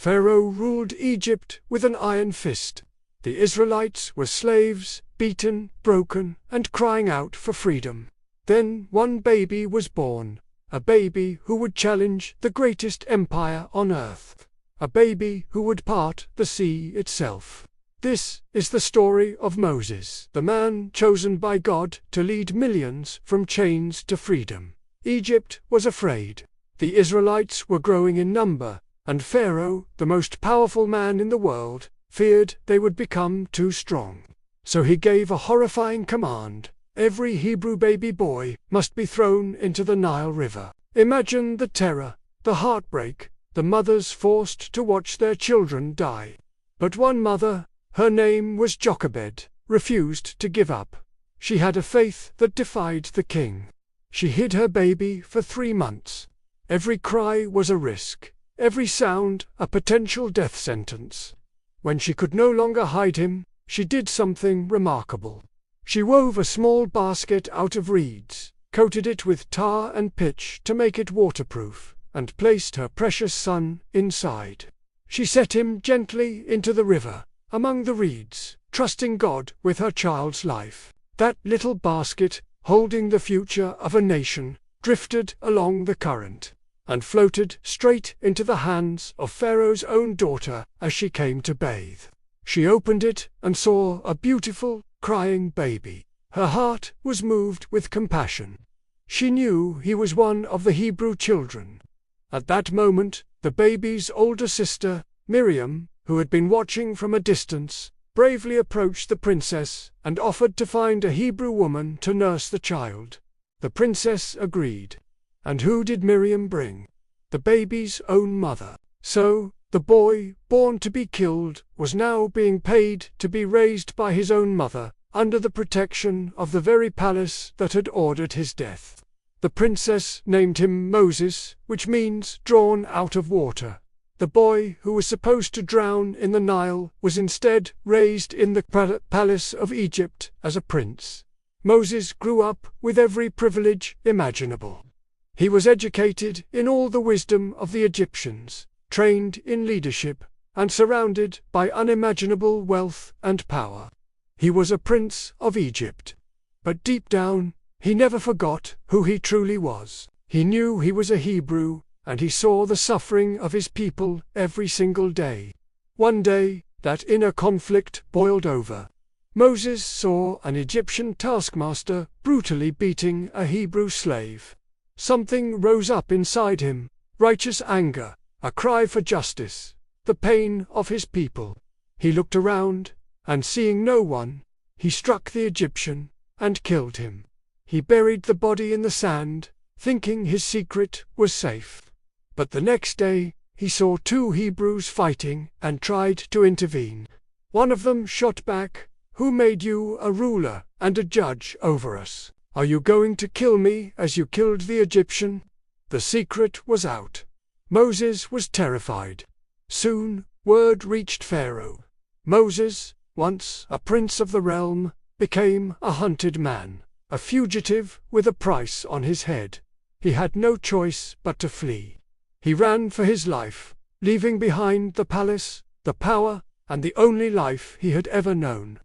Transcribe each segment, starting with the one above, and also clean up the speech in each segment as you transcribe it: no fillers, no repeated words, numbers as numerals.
Pharaoh ruled Egypt with an iron fist. The Israelites were slaves, beaten, broken, and crying out for freedom. Then one baby was born, a baby who would challenge the greatest empire on earth, a baby who would part the sea itself. This is the story of Moses, the man chosen by God to lead millions from chains to freedom. Egypt was afraid. The Israelites were growing in number, and Pharaoh, the most powerful man in the world, feared they would become too strong. So he gave a horrifying command: every Hebrew baby boy must be thrown into the Nile River. Imagine the terror, the heartbreak, the mothers forced to watch their children die. But one mother, her name was Jochebed, refused to give up. She had a faith that defied the king. She hid her baby for 3 months. Every cry was a risk, every sound a potential death sentence. When she could no longer hide him, she did something remarkable. She wove a small basket out of reeds, coated it with tar and pitch to make it waterproof, and placed her precious son inside. She set him gently into the river, among the reeds, trusting God with her child's life. That little basket, holding the future of a nation, drifted along the current, and floated straight into the hands of Pharaoh's own daughter as she came to bathe. She opened it and saw a beautiful, crying baby. Her heart was moved with compassion. She knew he was one of the Hebrew children. At that moment, the baby's older sister, Miriam, who had been watching from a distance, bravely approached the princess and offered to find a Hebrew woman to nurse the child. The princess agreed. And who did Miriam bring? The baby's own mother. So, the boy, born to be killed, was now being paid to be raised by his own mother, under the protection of the very palace that had ordered his death. The princess named him Moses, which means drawn out of water. The boy who was supposed to drown in the Nile was instead raised in the palace of Egypt as a prince. Moses grew up with every privilege imaginable. He was educated in all the wisdom of the Egyptians, trained in leadership, and surrounded by unimaginable wealth and power. He was a prince of Egypt. But deep down, he never forgot who he truly was. He knew he was a Hebrew, and he saw the suffering of his people every single day. One day, that inner conflict boiled over. Moses saw an Egyptian taskmaster brutally beating a Hebrew slave. Something rose up inside him, righteous anger, a cry for justice, the pain of his people. He looked around, and seeing no one, he struck the Egyptian and killed him. He buried the body in the sand, thinking his secret was safe. But the next day, he saw 2 Hebrews fighting and tried to intervene. One of them shot back, "Who made you a ruler and a judge over us? Are you going to kill me as you killed the Egyptian?" The secret was out. Moses was terrified. Soon, word reached Pharaoh. Moses, once a prince of the realm, became a hunted man, a fugitive with a price on his head. He had no choice but to flee. He ran for his life, leaving behind the palace, the power, and the only life he had ever known.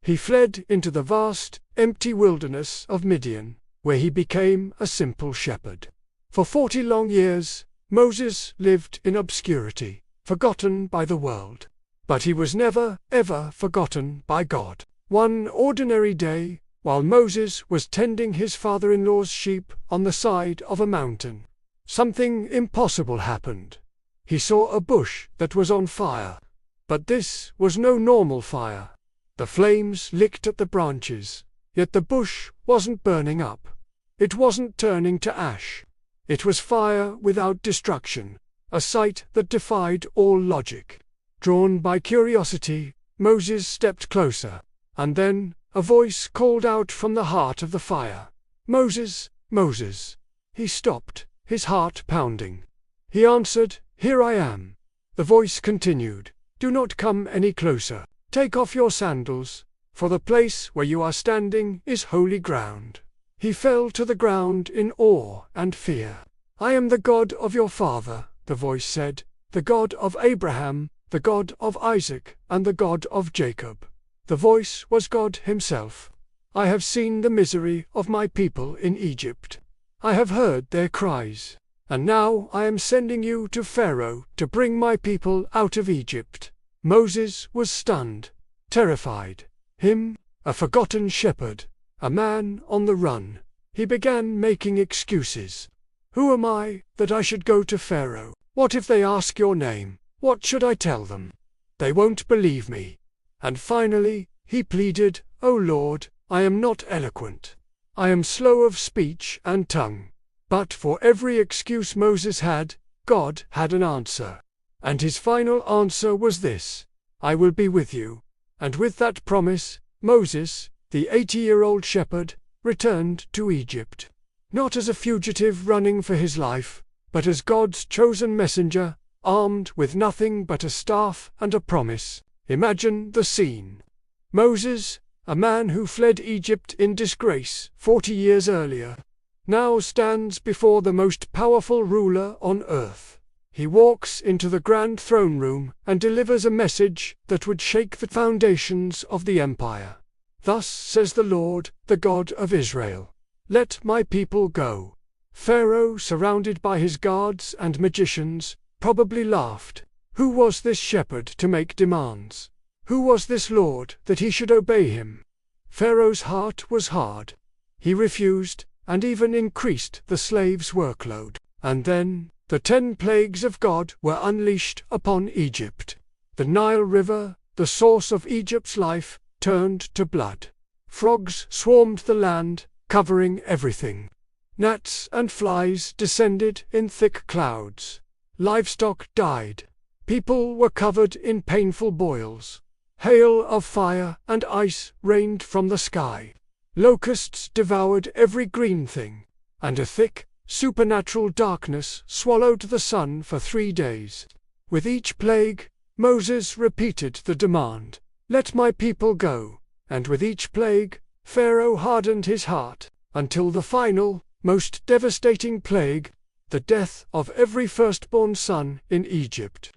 He fled into the vast, empty wilderness of Midian, where he became a simple shepherd. For 40 long years, Moses lived in obscurity, forgotten by the world. But he was never, ever forgotten by God. One ordinary day, while Moses was tending his father-in-law's sheep on the side of a mountain, something impossible happened. He saw a bush that was on fire. But this was no normal fire. The flames licked at the branches, yet the bush wasn't burning up. It wasn't turning to ash. It was fire without destruction, a sight that defied all logic. Drawn by curiosity, Moses stepped closer, and then a voice called out from the heart of the fire, "Moses, Moses." He stopped, his heart pounding. He answered, "Here I am." The voice continued, "Do not come any closer. Take off your sandals, for the place where you are standing is holy ground." He fell to the ground in awe and fear. "I am the God of your father," the voice said. the God of Abraham, the God of Isaac, and the God of Jacob." The voice was God himself. "I have seen the misery of my people in Egypt. I have heard their cries. And now I am sending you to Pharaoh to bring my people out of Egypt." Moses was stunned, terrified. Him, a forgotten shepherd, a man on the run. He began making excuses. "Who am I, that I should go to Pharaoh? What if they ask your name? What should I tell them? They won't believe me." And finally, he pleaded, "O Lord, I am not eloquent. I am slow of speech and tongue." But for every excuse Moses had, God had an answer. And his final answer was this: "I will be with you." And with that promise, Moses, the 80-year-old shepherd, returned to Egypt. Not as a fugitive running for his life, but as God's chosen messenger, armed with nothing but a staff and a promise. Imagine the scene. Moses, a man who fled Egypt in disgrace 40 years earlier, now stands before the most powerful ruler on earth. He walks into the grand throne room and delivers a message that would shake the foundations of the empire. "Thus says the Lord, the God of Israel, let my people go." Pharaoh, surrounded by his guards and magicians, probably laughed. Who was this shepherd to make demands? Who was this Lord that he should obey him? Pharaoh's heart was hard. He refused, and even increased the slaves' workload. And then, the 10 plagues of God were unleashed upon Egypt. The Nile River, the source of Egypt's life, turned to blood. Frogs swarmed the land, covering everything. Gnats and flies descended in thick clouds. Livestock died. People were covered in painful boils. Hail of fire and ice rained from the sky. Locusts devoured every green thing, and a thick, supernatural darkness swallowed the sun for 3 days. With each plague, Moses repeated the demand, "Let my people go." And with each plague, Pharaoh hardened his heart, until the final, most devastating plague, the death of every firstborn son in Egypt.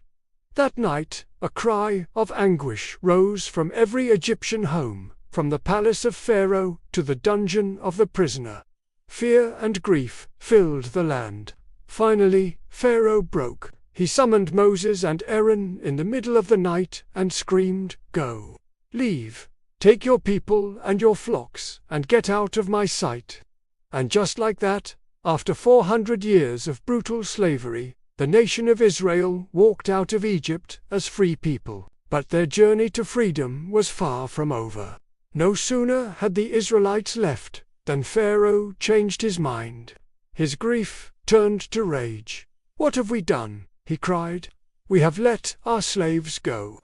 That night, a cry of anguish rose from every Egyptian home, from the palace of Pharaoh to the dungeon of the prisoner. Fear and grief filled the land. Finally, Pharaoh broke. He summoned Moses and Aaron in the middle of the night and screamed, "Go! Leave! Take your people and your flocks, and get out of my sight." And just like that, after 400 years of brutal slavery, the nation of Israel walked out of Egypt as free people. But their journey to freedom was far from over. No sooner had the Israelites left than Pharaoh changed his mind. His grief turned to rage. "What have we done?" he cried. "We have let our slaves go."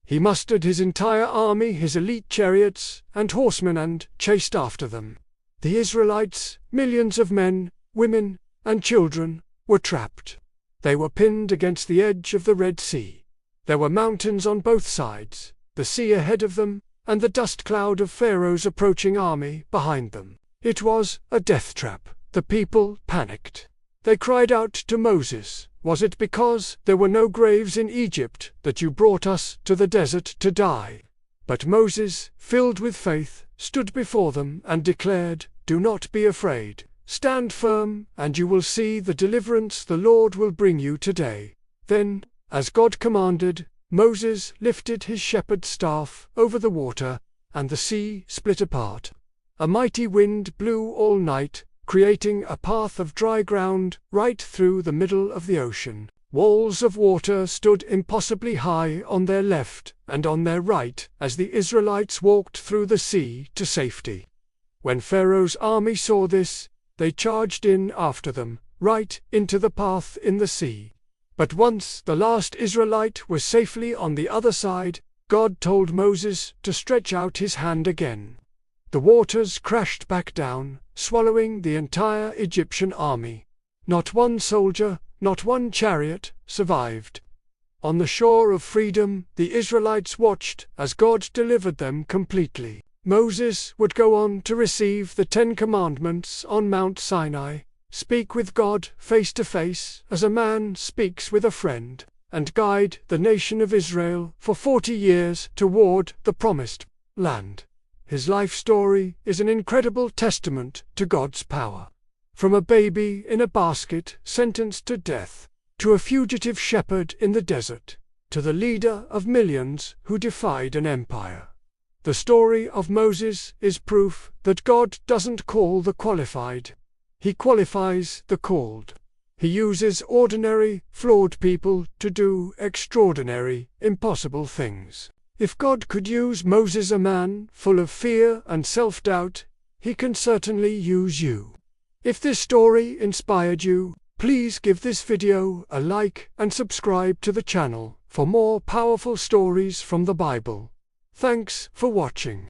He mustered his entire army, his elite chariots and horsemen, and chased after them. The Israelites, millions of men, women, and children, were trapped. They were pinned against the edge of the Red Sea. There were mountains on both sides, the sea ahead of them, and the dust cloud of Pharaoh's approaching army behind them. It was a death trap. The people panicked. They cried out to Moses, "Was it because there were no graves in Egypt that you brought us to the desert to die?" But Moses, filled with faith, stood before them and declared, "Do not be afraid. Stand firm, and you will see the deliverance the Lord will bring you today." Then, as God commanded, Moses lifted his shepherd's staff over the water, and the sea split apart. A mighty wind blew all night, creating a path of dry ground right through the middle of the ocean. Walls of water stood impossibly high on their left and on their right as the Israelites walked through the sea to safety. When Pharaoh's army saw this, they charged in after them, right into the path in the sea. But once the last Israelite was safely on the other side, God told Moses to stretch out his hand again. The waters crashed back down, swallowing the entire Egyptian army. Not one soldier, not one chariot, survived. On the shore of freedom, the Israelites watched as God delivered them completely. Moses would go on to receive the 10 Commandments on Mount Sinai, speak with God face to face as a man speaks with a friend, and guide the nation of Israel for 40 years toward the promised land. His life story is an incredible testament to God's power. From a baby in a basket sentenced to death, to a fugitive shepherd in the desert, to the leader of millions who defied an empire. The story of Moses is proof that God doesn't call the qualified. He qualifies the called. He uses ordinary, flawed people to do extraordinary, impossible things. If God could use Moses, a man full of fear and self-doubt, He can certainly use you. If this story inspired you, please give this video a like and subscribe to the channel for more powerful stories from the Bible. Thanks for watching.